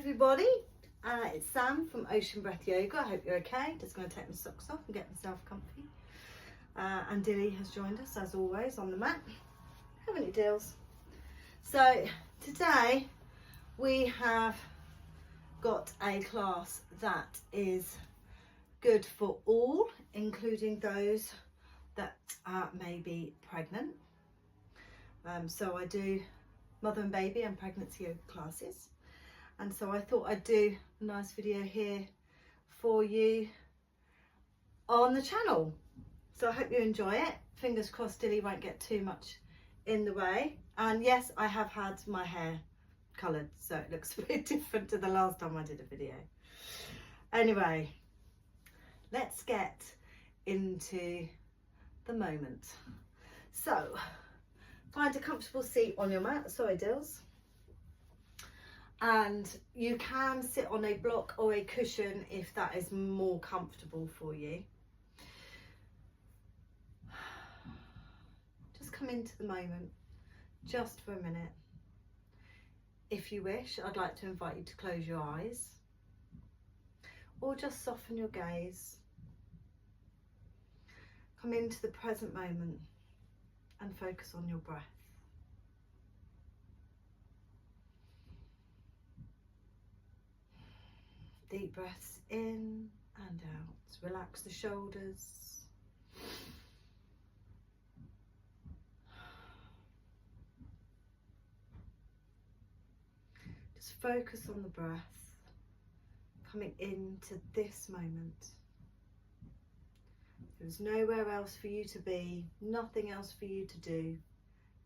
everybody, it's Sam from Ocean Breath Yoga. I hope you're okay. Just going to take my socks off and get myself comfy. And Dilly has joined us as always on the mat. Haven't you, Dills? So today we have got a class that is good for all, including those that may be pregnant. So I do mother and baby and pregnancy yoga classes, and so I thought I'd do a nice video here for you on the channel. So I hope you enjoy it. Fingers crossed Dilly won't get too much in the way. And yes, I have had my hair coloured, so it looks a bit different to the last time I did a video. Anyway, let's get into the moment. So find a comfortable seat on your mat. Sorry, Dills. And you can sit on a block or a cushion if that is more comfortable for you. Just come into the moment, just for a minute. If you wish, I'd like to invite you to close your eyes or just soften your gaze. Come into the present moment and focus on your breath. Deep breaths in and out. Relax the shoulders. Just focus on the breath, coming into this moment. There's nowhere else for you to be, nothing else for you to do,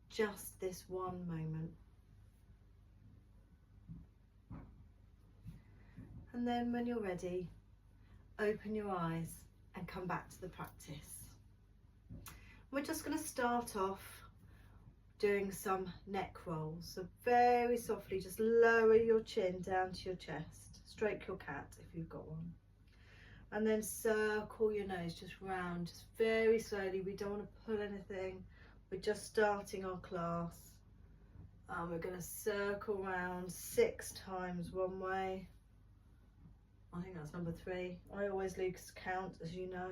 just this one moment. And then when you're ready, open your eyes and come back to the practice. We're just going to start off doing some neck rolls. So very softly, just lower your chin down to your chest. Stroke your cat if you've got one. And then circle your nose just round, just very slowly. We don't want to pull anything. We're just starting our class. And we're going to circle round 6 times one way. I think that's number 3. I always lose count, as you know.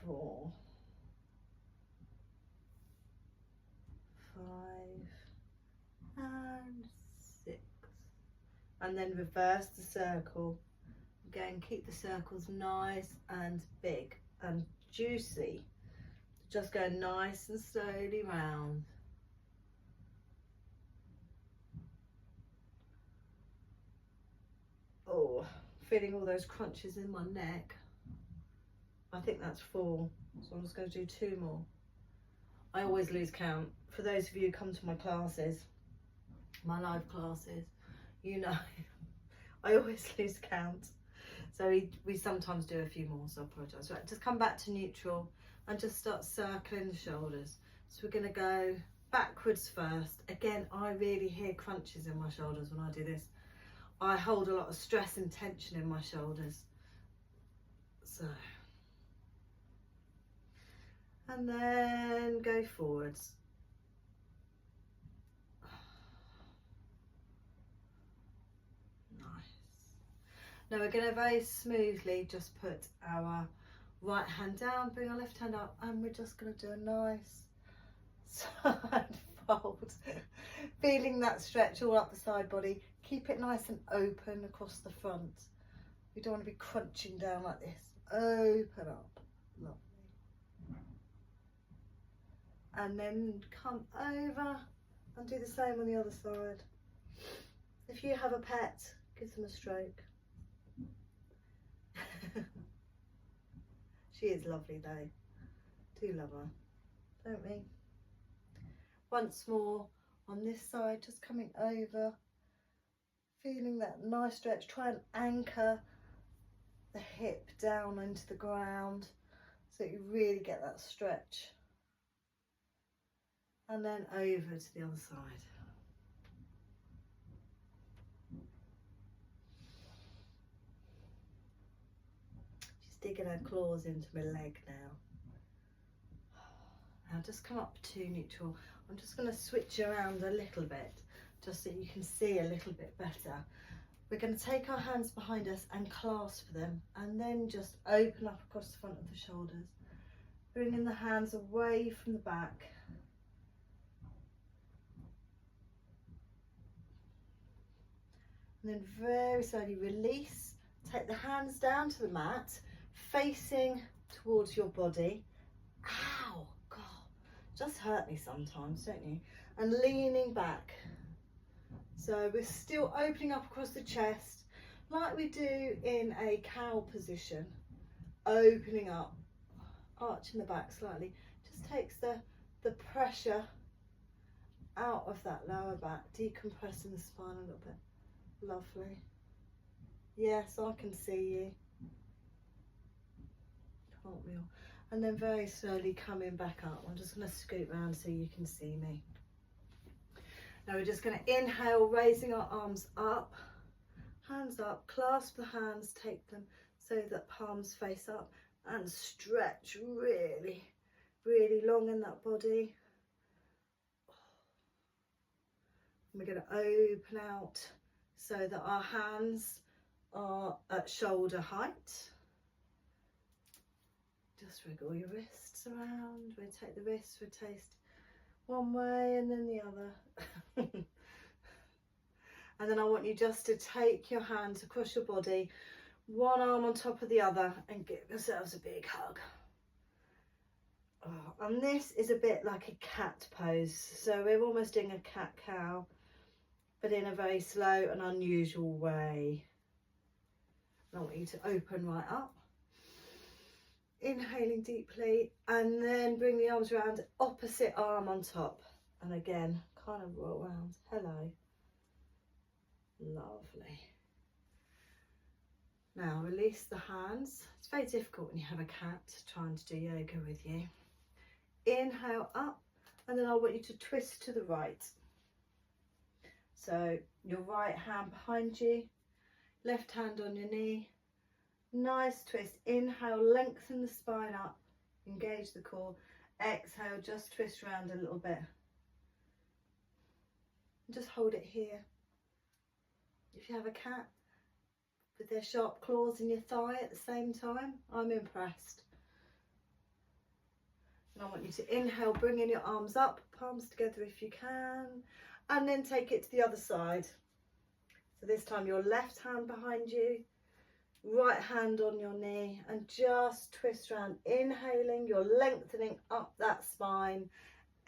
4, 5, and 6. And then reverse the circle. Again, keep the circles nice and big and juicy. Just go nice and slowly round. Oh, feeling all those crunches in my neck. I think that's 4, so I'm just going to do 2 more. I always lose count. For those of you who come to my classes, my live classes, you know, I always lose count. So we sometimes do a few more, so I apologise. Right, just come back to neutral and just start circling the shoulders. So we're going to go backwards first. Again, I really hear crunches in my shoulders when I do this. I hold a lot of stress and tension in my shoulders. So, and then go forwards. Now we're going to very smoothly just put our right hand down, bring our left hand up, and we're just going to do a nice side fold. Feeling that stretch all up the side body. Keep it nice and open across the front. We don't want to be crunching down like this. Open up. Lovely. And then come over and do the same on the other side. If you have a pet, give them a stroke. She is lovely though. Do love her, don't we? Once more on this side, just coming over, feeling that nice stretch. Try and anchor the hip down into the ground so you really get that stretch. And then over to the other side. Digging her claws into my leg now. Now just come up to neutral. I'm just going to switch around a little bit just so you can see a little bit better. We're going to take our hands behind us and clasp them, and then just open up across the front of the shoulders, bringing the hands away from the back. And then very slowly release, take the hands down to the mat, facing towards your body. Ow, God, just hurt me sometimes, don't you? And leaning back. So we're still opening up across the chest, like we do in a cow position. Opening up, arching the back slightly. Just takes the pressure out of that lower back, decompressing the spine a little bit. Lovely. Yes, I can see you. Can't we all? And then very slowly coming back up. I'm just going to scoot round so you can see me. Now we're just going to inhale, raising our arms up, hands up, clasp the hands, take them so that palms face up, and stretch really, really long in that body. And we're going to open out so that our hands are at shoulder height. Just wriggle your wrists around, rotate the wrists, rotate one way and then the other. And then I want you just to take your hands across your body, one arm on top of the other, and give yourselves a big hug. Oh, and this is a bit like a cat pose, so we're almost doing a cat-cow, but in a very slow and unusual way. And I want you to open right up, inhaling deeply, and then bring the arms around, opposite arm on top, and again kind of roll around. Hello. Lovely. Now release the hands. It's very difficult when you have a cat trying to do yoga with you. Inhale up, and then I want you to twist to the right. So your right hand behind you, left hand on your knee. Nice twist. Inhale, lengthen the spine up, engage the core. Exhale, just twist around a little bit. And just hold it here. If you have a cat with their sharp claws in your thigh at the same time, I'm impressed. And I want you to inhale, bring in your arms up, palms together if you can, and then take it to the other side. So this time your left hand behind you, right hand on your knee, and just twist around. Inhaling, you're lengthening up that spine.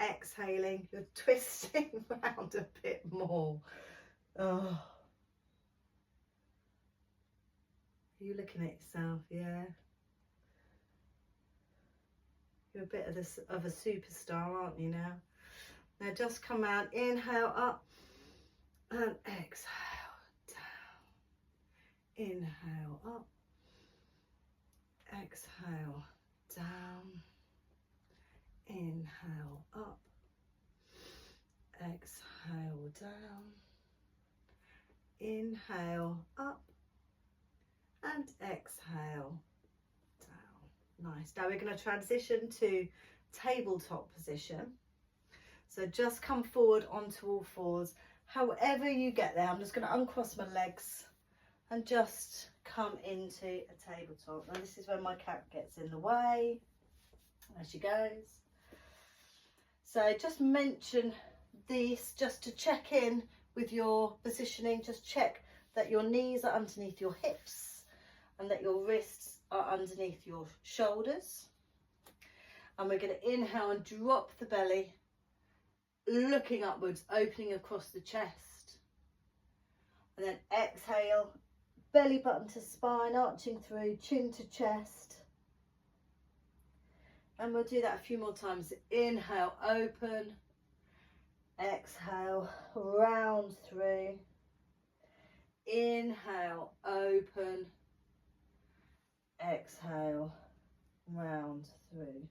Exhaling, you're twisting around a bit more. Oh. Are you looking at yourself? Yeah. You're a bit of a superstar, aren't you now? Now just come out, inhale up and exhale down. Inhale up, exhale down. Inhale up, exhale down. Inhale up and exhale down. Nice. Now we're going to transition to tabletop position. So just come forward onto all fours. However you get there, I'm just going to uncross my legs and just come into a tabletop. Now this is when my cat gets in the way as she goes. So just mention this just to check in with your positioning. Just check that your knees are underneath your hips and that your wrists are underneath your shoulders. And we're going to inhale and drop the belly, looking upwards, opening across the chest. And then exhale, belly button to spine, arching through, chin to chest. And we'll do that a few more times. Inhale, open. Exhale, round through. Inhale, open. Exhale, round through.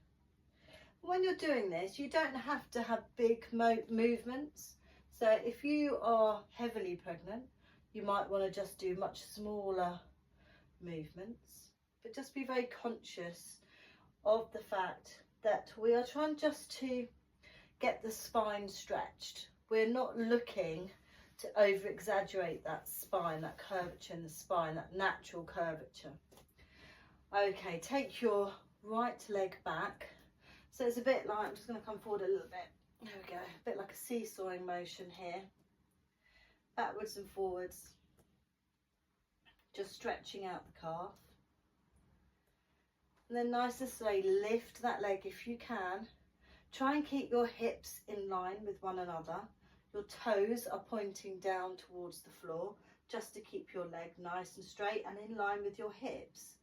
When you're doing this, you don't have to have big movements. So if you are heavily pregnant, you might want to just do much smaller movements, but just be very conscious of the fact that we are trying just to get the spine stretched. We're not looking to over exaggerate that spine, that curvature in the spine, that natural curvature. Okay, take your right leg back. So it's a bit like, I'm just going to come forward a little bit. There we go, a bit like a seesawing motion here. Backwards and forwards. Just stretching out the calf. And then nice and slowly lift that leg if you can. Try and keep your hips in line with one another. Your toes are pointing down towards the floor just to keep your leg nice and straight and in line with your hips.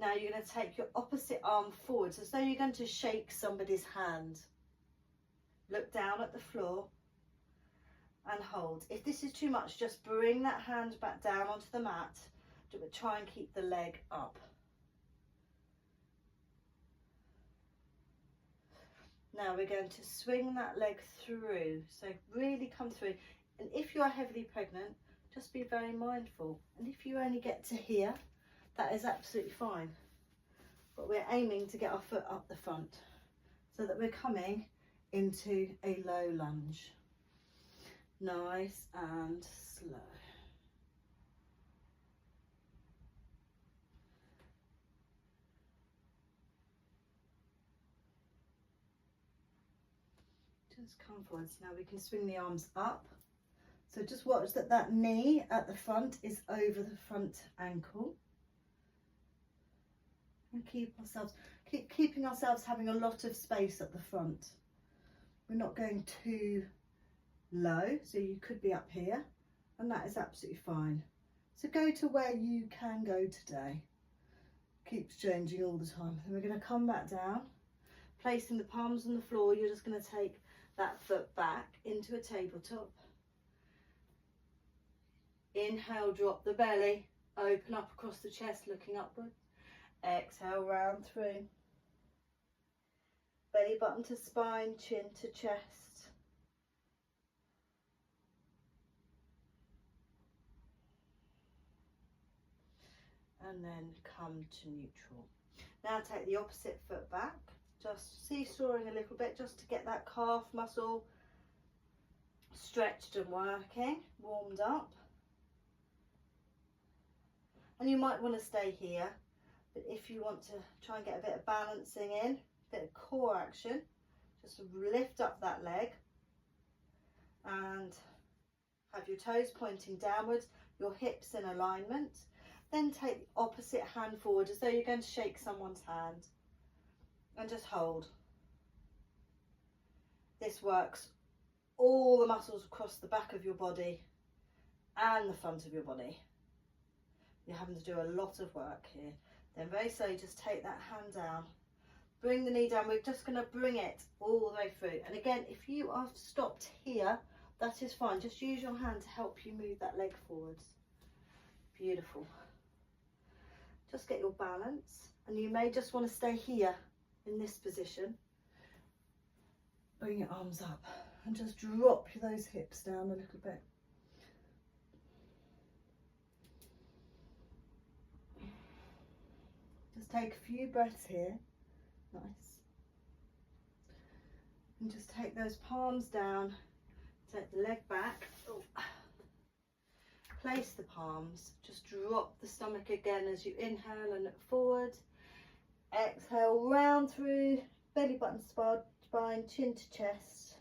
Now you're going to take your opposite arm forwards as though you're going to shake somebody's hand. Look down at the floor and hold. If this is too much, just bring that hand back down onto the mat, but try and keep the leg up. Now we're going to swing that leg through, so really come through. And if you are heavily pregnant, just be very mindful. And if you only get to here, that is absolutely fine. But we're aiming to get our foot up the front so that we're coming into a low lunge. Nice and slow. Just come forwards. Now we can swing the arms up. So just watch that that knee at the front is over the front ankle. And keep keeping ourselves having a lot of space at the front. We're not going too low, so you could be up here, and that is absolutely fine. So go to where you can go today. Keeps changing all the time. Then we're going to come back down, placing the palms on the floor. You're just going to take that foot back into a tabletop. Inhale, drop the belly, open up across the chest, looking upward. Exhale, round through. Belly button to spine, chin to chest. And then come to neutral. Now take the opposite foot back, just seesawing a little bit, just to get that calf muscle stretched and working, warmed up. And you might want to stay here, but if you want to try and get a bit of balancing in, a bit of core action, just lift up that leg and have your toes pointing downwards, your hips in alignment. Then take the opposite hand forward as though you're going to shake someone's hand and just hold. This works all the muscles across the back of your body and the front of your body. You're having to do a lot of work here. Then very slowly just take that hand down, bring the knee down. We're just going to bring it all the way through. And again, if you are stopped here, that is fine. Just use your hand to help you move that leg forwards. Beautiful. Just get your balance, and you may just want to stay here in this position. Bring your arms up and just drop those hips down a little bit. Just take a few breaths here. Nice. And just take those palms down, take the leg back. Oh. Place the palms, just drop the stomach again as you inhale and look forward. Exhale, round through, belly button, spine, chin to chest.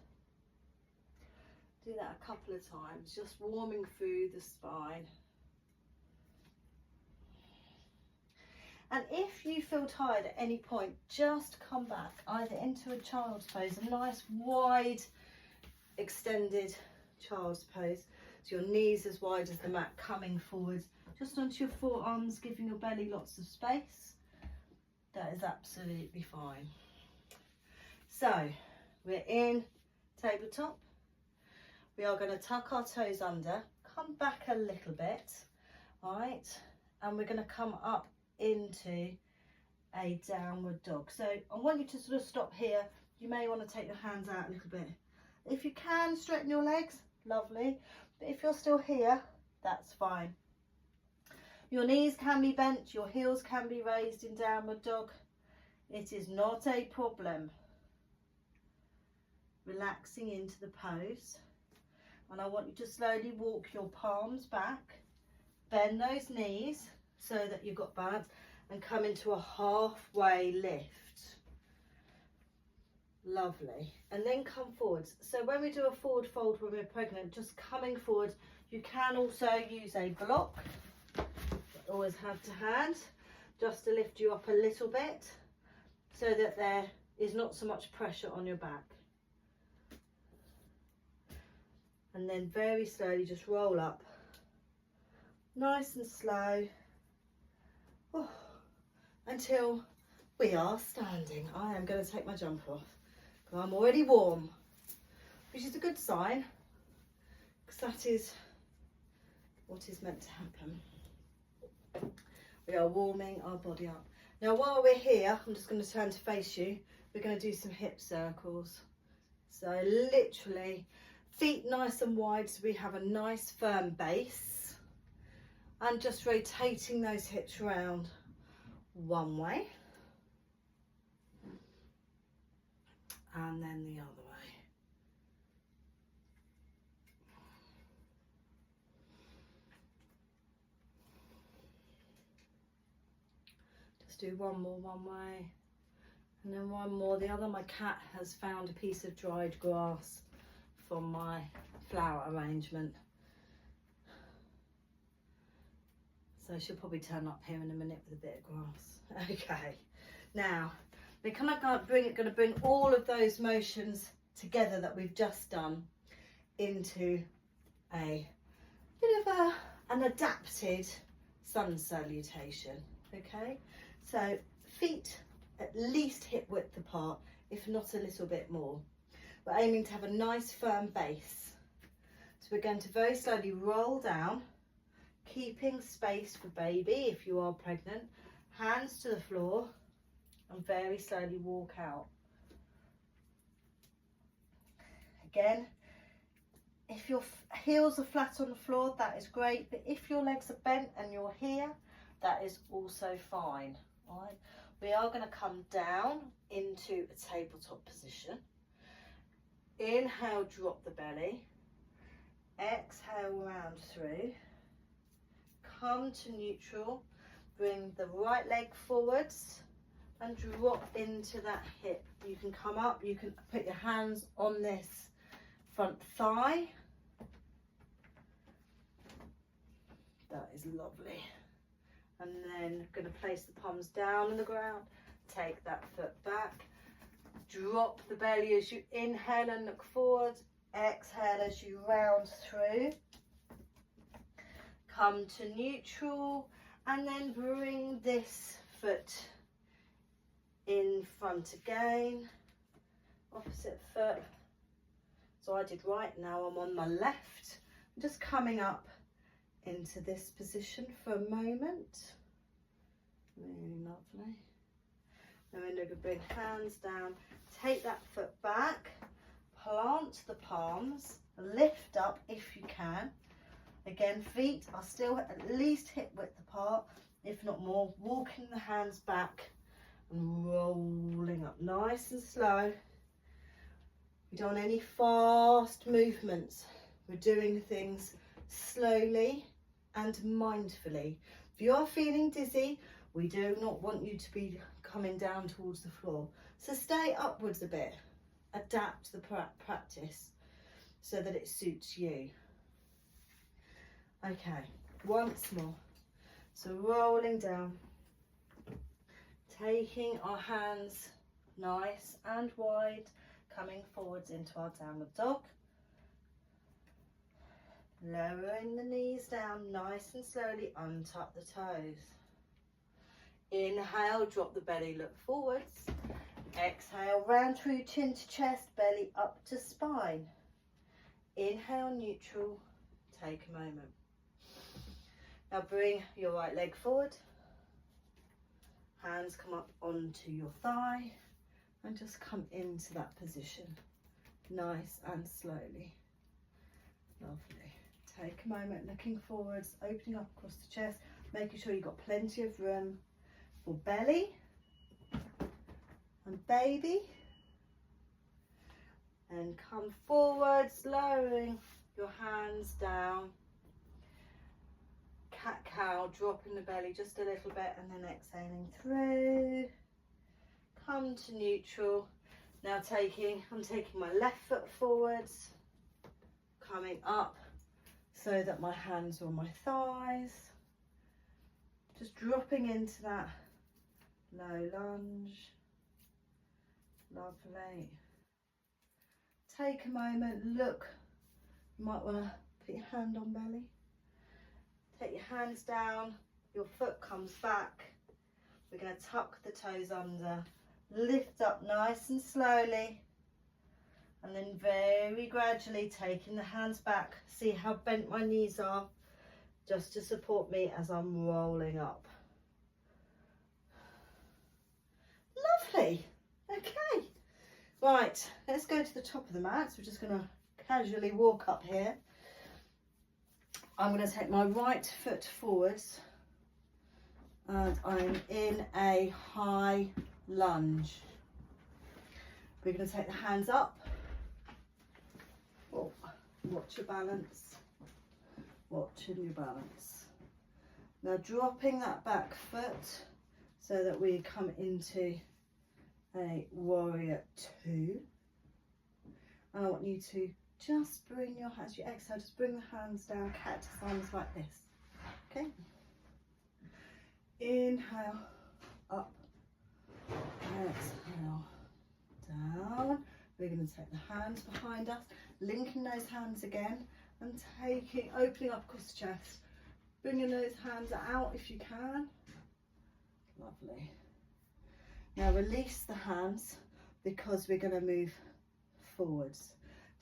Do that a couple of times, just warming through the spine. And if you feel tired at any point, just come back either into a child's pose, a nice wide extended child's pose. So your knees as wide as the mat, coming forward, just onto your forearms, giving your belly lots of space. That is absolutely fine. So we're in tabletop. We are going to tuck our toes under, come back a little bit, right? And we're going to come up into a downward dog. So I want you to sort of stop here. You may want to take your hands out a little bit. If you can straighten your legs, lovely. But if you're still here, that's fine. Your knees can be bent, your heels can be raised in downward dog. It is not a problem. Relaxing into the pose. and I want you to slowly walk your palms back, bend those knees so that you've got balance, and come into a halfway lift. Lovely. And then come forwards. So when we do a forward fold when we're pregnant, just coming forward, you can also use a block, always have to hand, just to lift you up a little bit so that there is not so much pressure on your back. And then very slowly just roll up, nice and slow, until we are standing. I am going to take my jumper off. I'm already warm, which is a good sign, because that is what is meant to happen. We are warming our body up. Now while we're here, I'm just going to turn to face you. We're going to do some hip circles. So literally feet nice and wide so we have a nice firm base, and just rotating those hips around one way and then the other way. Just do one more one way and then one more the other. My cat has found a piece of dried grass from my flower arrangement, so she'll probably turn up here in a minute with a bit of grass. Okay, now we're kind of going to bring all of those motions together that we've just done into a bit of an adapted sun salutation. Okay, so feet at least hip width apart, if not a little bit more. We're aiming to have a nice firm base. So we're going to very slowly roll down, keeping space for baby if you are pregnant, hands to the floor, and very slowly walk out. Again, if your heels are flat on the floor, that is great, but if your legs are bent and you're here, that is also fine. All right, we are going to come down into a tabletop position. Inhale, drop the belly, exhale, round through, come to neutral, bring the right leg forwards and drop into that hip. You can come up, you can put your hands on this front thigh. That is lovely. And then going to place the palms down on the ground, take that foot back, drop the belly as you inhale and look forward, exhale as you round through, come to neutral, and then bring this foot in front again, opposite foot. So I did right, now I'm on my left. I'm just coming up into this position for a moment. Really lovely. And then we're going to bring hands down, take that foot back, plant the palms, lift up if you can. Again, feet are still at least hip width apart, if not more, walking the hands back and rolling up nice and slow. We don't want any fast movements. We're doing things slowly and mindfully. If you are feeling dizzy, we do not want you to be coming down towards the floor. So stay upwards a bit, adapt the practice so that it suits you. Okay, once more. So rolling down, taking our hands nice and wide, coming forwards into our downward dog. Lowering the knees down nice and slowly, untuck the toes. Inhale, drop the belly, look forwards. Exhale, round through chin to chest, belly up to spine. Inhale, neutral, take a moment. Now bring your right leg forward. Hands come up onto your thigh and just come into that position, nice and slowly. Lovely. Take a moment, looking forwards, opening up across the chest, making sure you've got plenty of room for belly and baby. And come forwards, lowering your hands down, cat-cow, dropping the belly just a little bit and then exhaling through. Come to neutral. Now I'm taking my left foot forwards, coming up so that my hands are on my thighs. Just dropping into that low lunge. Lovely. Take a moment, look. You might want to put your hand on belly. Take your hands down, your foot comes back. We're going to tuck the toes under. Lift up nice and slowly. And then very gradually taking the hands back. See how bent my knees are, just to support me as I'm rolling up. Lovely. Okay. Right, let's go to the top of the mat. So we're just going to casually walk up here. I'm going to take my right foot forwards and I'm in a high lunge. We're going to take the hands up. Oh, watch your balance. Watching your balance. Now dropping that back foot so that we come into a warrior two. And I want you to just bring your hands, you exhale, just bring the hands down, cactus arms like this. Okay? Inhale, up. Exhale, down. We're going to take the hands behind us, linking those hands again, and opening up across the chest. Bringing those hands out if you can. Lovely. Now release the hands because we're going to move forwards.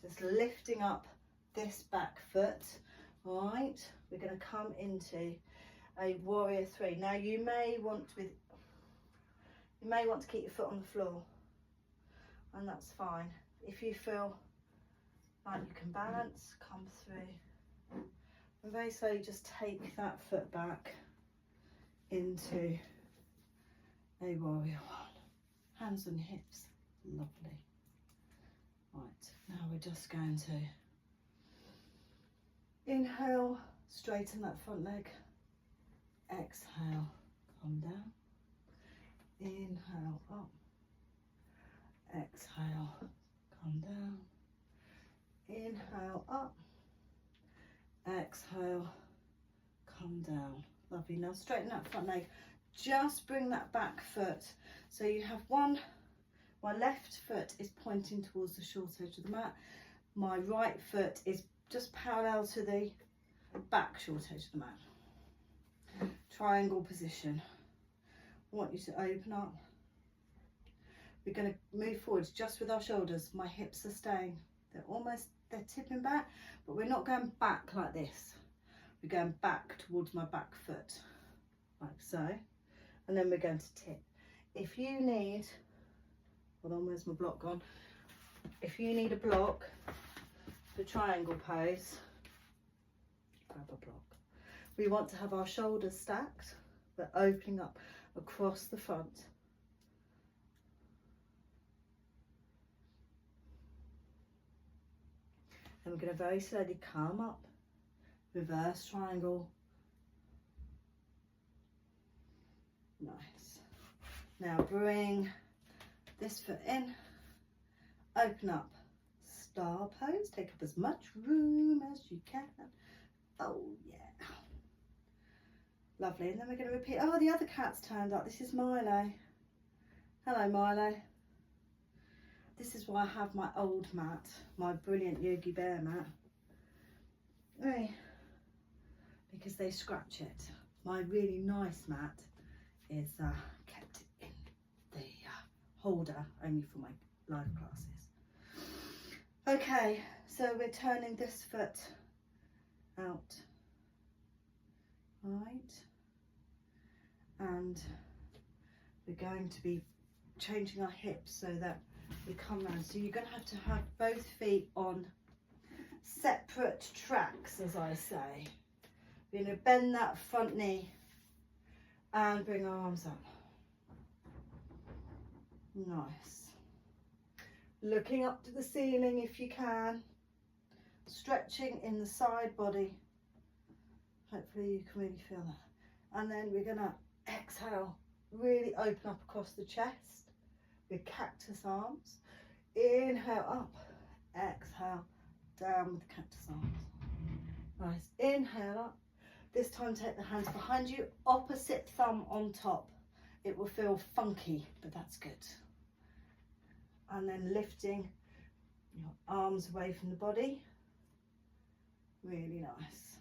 Just lifting up this back foot. All right, we're going to come into a warrior three. Now you may want to keep your foot on the floor, and that's fine. If you feel like you can balance, come through. And very slowly just take that foot back into a warrior one. Hands on your hips. Lovely. Right, now we're just going to inhale, straighten that front leg. Exhale, come down. Inhale, up. Exhale, come down. Inhale, up. Exhale, come down. Lovely. Now straighten that front leg. Just bring that back foot. So you have my left foot is pointing towards the short edge of the mat. My right foot is just parallel to the back short edge of the mat. Triangle position. I want you to open up. We're going to move forwards just with our shoulders. My hips are staying. They're tipping back, but we're not going back like this. We're going back towards my back foot, like so. And then we're going to tip. If you need, hold on, where's my block gone? If you need a block for triangle pose, grab a block. We want to have our shoulders stacked, but opening up across the front. And we're going to very slowly come up, reverse triangle. Nice. Now bring this foot in, open up, star pose, take up as much room as you can. Oh yeah. Lovely. And then we're going to repeat. Oh, the other cat's turned up. This is Milo. Hello, Milo. This is why I have my old mat, my brilliant Yogi Bear mat. Hey, because they scratch it. My really nice mat is kept in the holder only for my live classes. Okay, so we're turning this foot out, right, and we're going to be changing our hips so that we come round. So you're going to have both feet on separate tracks, as I say. We're going to bend that front knee and bring our arms up. Nice. Looking up to the ceiling if you can. stretching in the side body. Hopefully you can really feel that. And then we're going to exhale, really open up across the chest with cactus arms. Inhale up, exhale down with cactus arms. Nice. Inhale up. This time take the hands behind you, opposite thumb on top. It will feel funky, but that's good. And then lifting your arms away from the body. Really nice.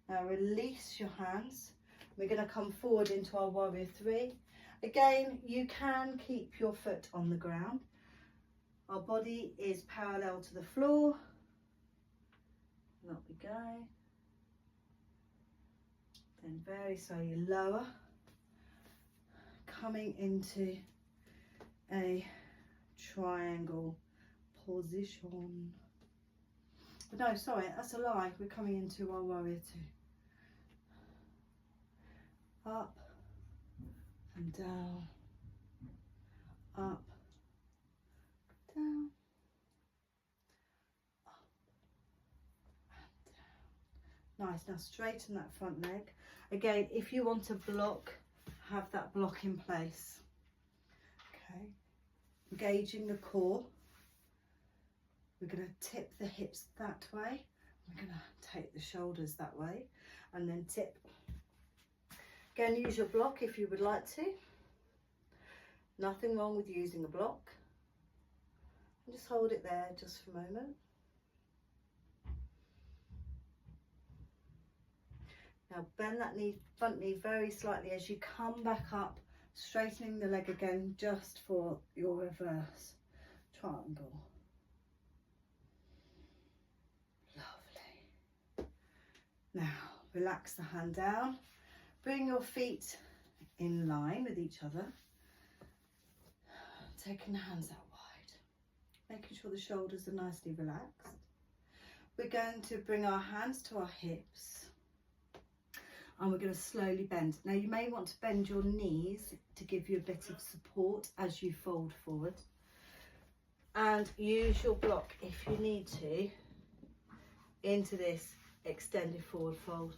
Now release your hands. We're going to come forward into our warrior three. Again, you can keep your foot on the ground. Our body is parallel to the floor. And up we go. Then very slowly lower. Coming into a triangle position. No, sorry, that's a lie. We're coming into our warrior two. Up and down, up, down, up and down. Nice, now straighten that front leg. Again, if you want to block, have that block in place. Okay, engaging the core. We're going to tip the hips that way. We're going to take the shoulders that way and then tip. Again, use your block if you would like to. Nothing wrong with using a block. And just hold it there just for a moment. Now bend that knee, front knee very slightly as you come back up, straightening the leg again just for your reverse triangle. Lovely. Now relax the hand down. Bring your feet in line with each other. Taking the hands out wide. Making sure the shoulders are nicely relaxed. We're going to bring our hands to our hips. And we're going to slowly bend. Now you may want to bend your knees to give you a bit of support as you fold forward. And use your block if you need to into this extended forward fold.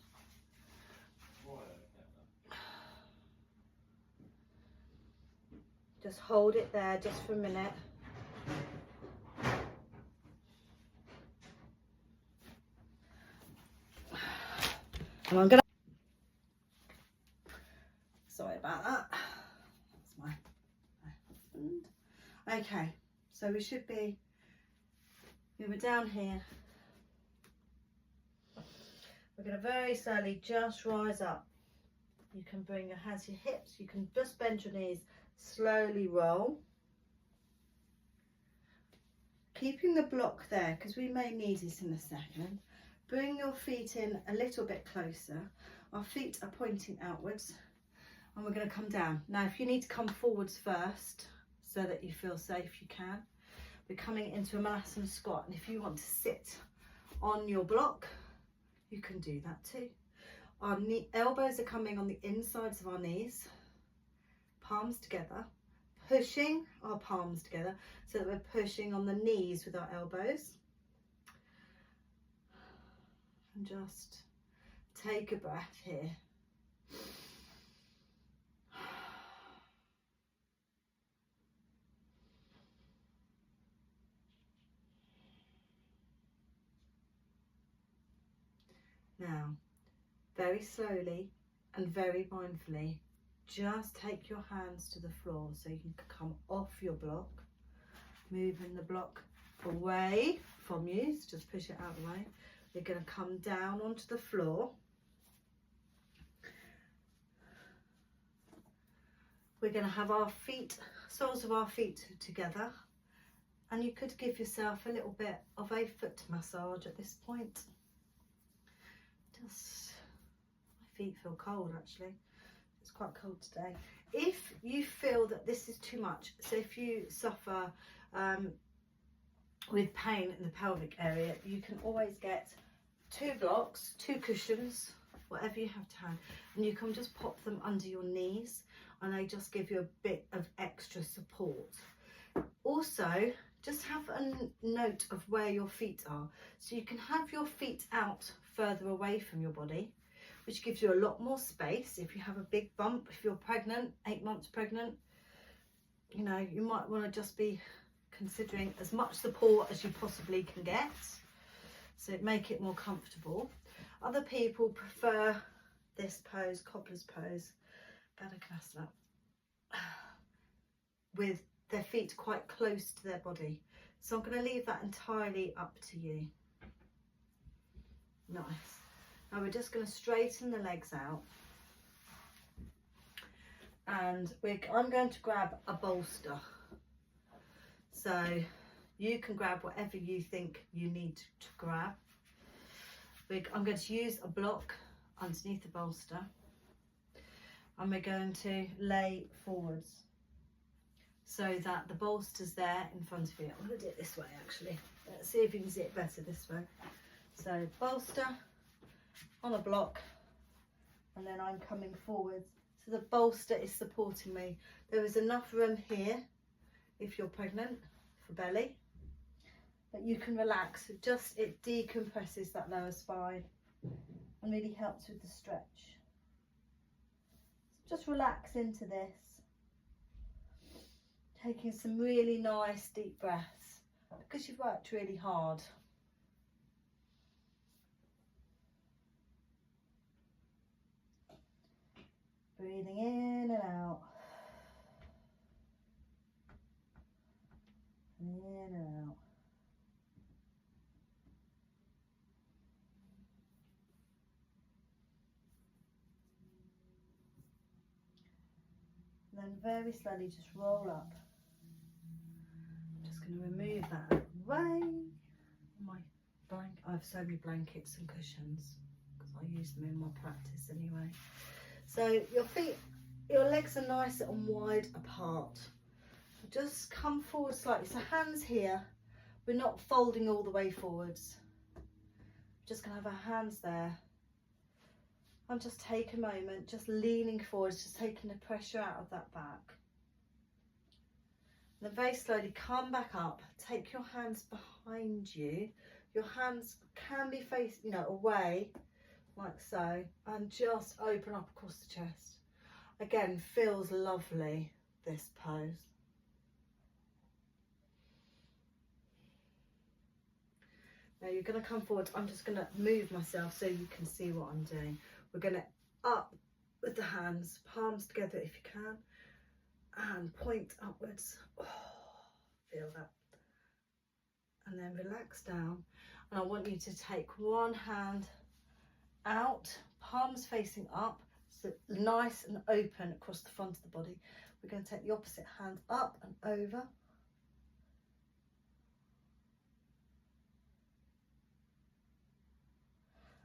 Just hold it there just for a minute. And I'm gonna, sorry about that. That's my husband. Okay, so we should be, we were down here. We're gonna very slowly just rise up. You can bring your hands to your hips. You can just bend your knees. Slowly roll, keeping the block there because we may need it in a second. Bring your feet in a little bit closer. Our feet are pointing outwards and we're going to come down. Now if you need to come forwards first so that you feel safe, you can. We're coming into a Malasana squat, and if you want to sit on your block you can do that too. Our elbows are coming on the insides of our knees. Palms together, pushing our palms together so that we're pushing on the knees with our elbows. And just take a breath here. Now, very slowly and very mindfully, just take your hands to the floor so you can come off your block, moving the block away from you, so just push it out of the way. We're going to come down onto the floor. We're going to have our feet, soles of our feet together, and you could give yourself a little bit of a foot massage at this point. Just, my feet feel cold actually. It's quite cold today. If you feel that this is too much, so if you suffer with pain in the pelvic area, you can always get 2 blocks, 2 cushions, whatever you have to hand, and you can just pop them under your knees and they just give you a bit of extra support. Also, just have a note of where your feet are. So you can have your feet out further away from your body, which gives you a lot more space. If you have a big bump, if you're pregnant, 8 months pregnant, you know, you might want to just be considering as much support as you possibly can get, so make it more comfortable. Other people prefer this pose, cobbler's pose, Baddha, with their feet quite close to their body. So I'm going to leave that entirely up to you. Nice. Now we're just going to straighten the legs out, and I'm going to grab a bolster. So you can grab whatever you think you need to grab. I'm going to use a block underneath the bolster, and we're going to lay forwards so that the bolster's there in front of you. I'm going to do it this way actually. Let's see if you can see it better this way. So bolster on a block, and then I'm coming forwards. So the bolster is supporting me. There is enough room here if you're pregnant for belly, but you can relax. It decompresses that lower spine and really helps with the stretch. So just relax into this, taking some really nice deep breaths because you've worked really hard. Breathing in and out. In and out. And then very slowly just roll up. I'm just going to remove that out of the way. I have so many blankets and cushions because I use them in my practice anyway. So your legs are nice and wide apart. Just come forward slightly. So hands here, we're not folding all the way forwards. Just going to have our hands there. And just take a moment, just leaning forwards, just taking the pressure out of that back. And then very slowly come back up. Take your hands behind you. Your hands can be facing, away, like so, and just open up across the chest. Again, feels lovely, this pose. Now you're going to come forward. I'm just going to move myself so you can see what I'm doing. We're going to up with the hands, palms together if you can, and point upwards. Oh, feel that. And then relax down. And I want you to take one hand out, palms facing up, so nice and open across the front of the body. We're going to take the opposite hand up and over.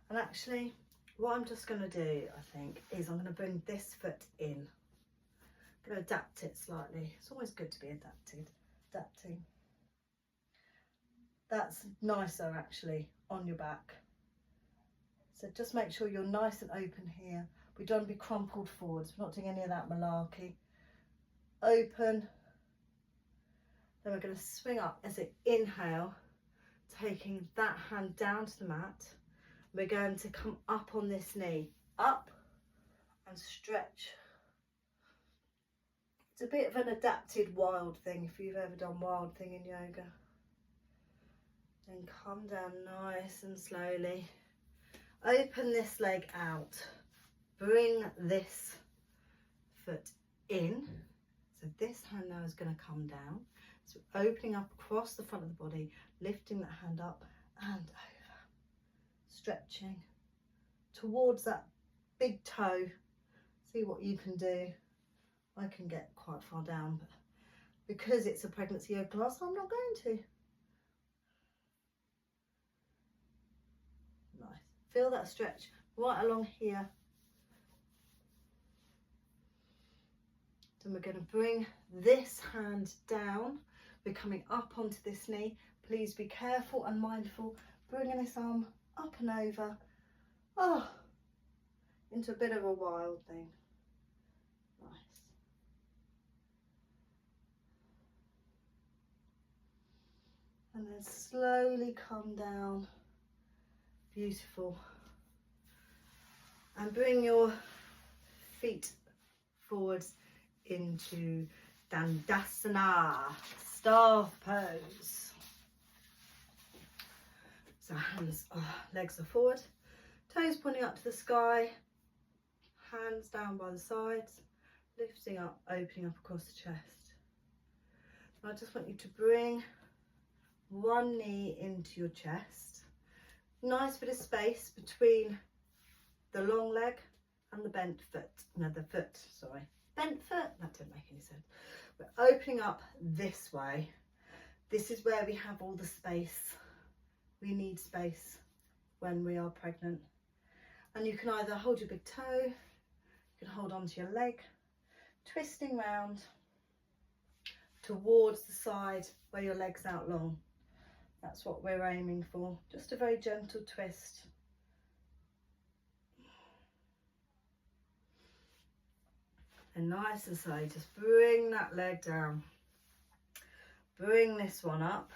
And actually, what I'm just going to do, I think, is I'm going to bring this foot in. I'm going to adapt it slightly. It's always good to be adapting. That's nicer actually on your back. So just make sure you're nice and open here. We don't want to be crumpled forwards. We're not doing any of that malarkey. Open. Then we're going to swing up as it inhale, taking that hand down to the mat. We're going to come up on this knee, up and stretch. It's a bit of an adapted wild thing if you've ever done wild thing in yoga. Then come down nice and slowly. Open this leg out. Bring this foot in. So this hand now is going to come down. So opening up across the front of the body, lifting that hand up and over. Stretching towards that big toe. See what you can do. I can get quite far down, but because it's a pregnancy yoga class, I'm not going to. Nice. Feel that stretch right along here. Then we're going to bring this hand down. We're coming up onto this knee. Please be careful and mindful. Bringing this arm up and over, into a bit of a wild thing. Nice. And then slowly come down. Beautiful. And bring your feet forwards into Dandasana, staff pose. So hands, legs are forward, toes pointing up to the sky, hands down by the sides, lifting up, opening up across the chest. I just want you to bring one knee into your chest. Nice bit of space between the long leg and the bent foot. No, the foot, sorry. Bent foot, that didn't make any sense. We're opening up this way. This is where we have all the space. We need space when we are pregnant. And you can either hold your big toe, you can hold onto your leg, twisting round towards the side where your leg's out long. That's what we're aiming for. Just a very gentle twist. And nice and slow, just bring that leg down. Bring this one up.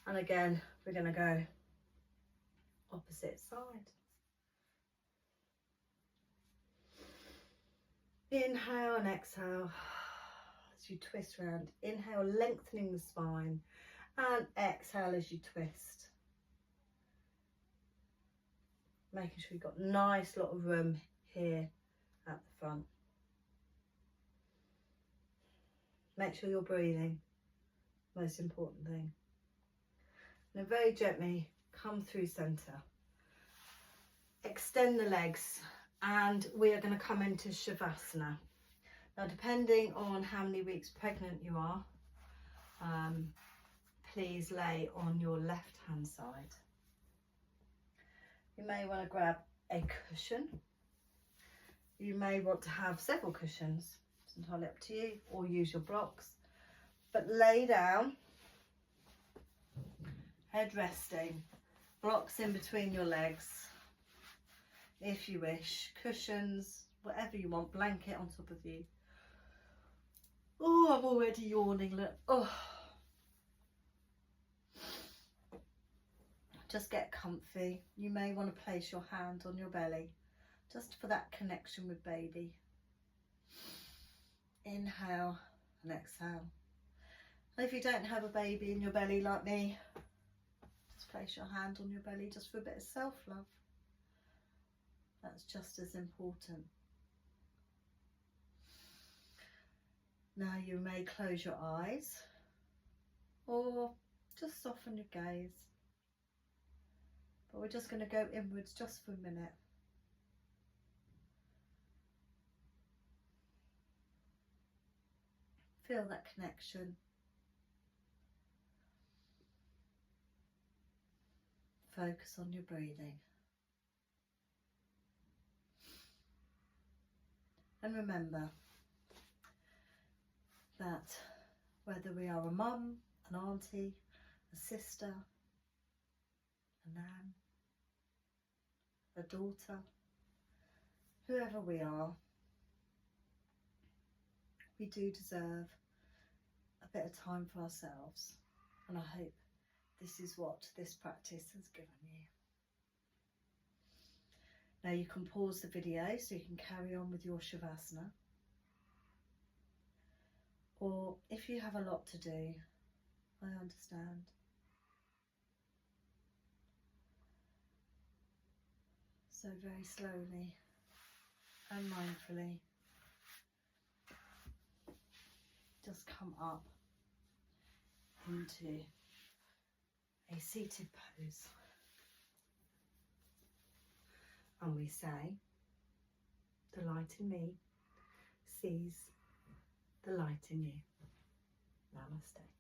And again, we're going to go opposite side. Inhale and exhale as you twist round. Inhale, lengthening the spine. And exhale as you twist. Making sure you've got a nice lot of room here at the front. Make sure you're breathing, most important thing. And very gently come through centre. Extend the legs and we are going to come into Shavasana. Now depending on how many weeks pregnant you are, please lay on your left hand side. You may want to grab a cushion. You may want to have several cushions. It's entirely up to you, or use your blocks. But lay down, head resting, blocks in between your legs, if you wish, cushions, whatever you want, blanket on top of you. Oh, I'm already yawning, look. Oh. Just get comfy. You may want to place your hand on your belly, just for that connection with baby. Inhale and exhale. And if you don't have a baby in your belly like me, just place your hand on your belly just for a bit of self-love. That's just as important. Now you may close your eyes or just soften your gaze. But we're just going to go inwards just for a minute. Feel that connection. Focus on your breathing. And remember that whether we are a mum, an auntie, a sister, a nan, a daughter, whoever we are, we do deserve a bit of time for ourselves. And I hope this is what this practice has given you. Now you can pause the video so you can carry on with your Shavasana. Or if you have a lot to do, I understand. So very slowly and mindfully, just come up into a seated pose. And we say, the light in me sees the light in you. Namaste.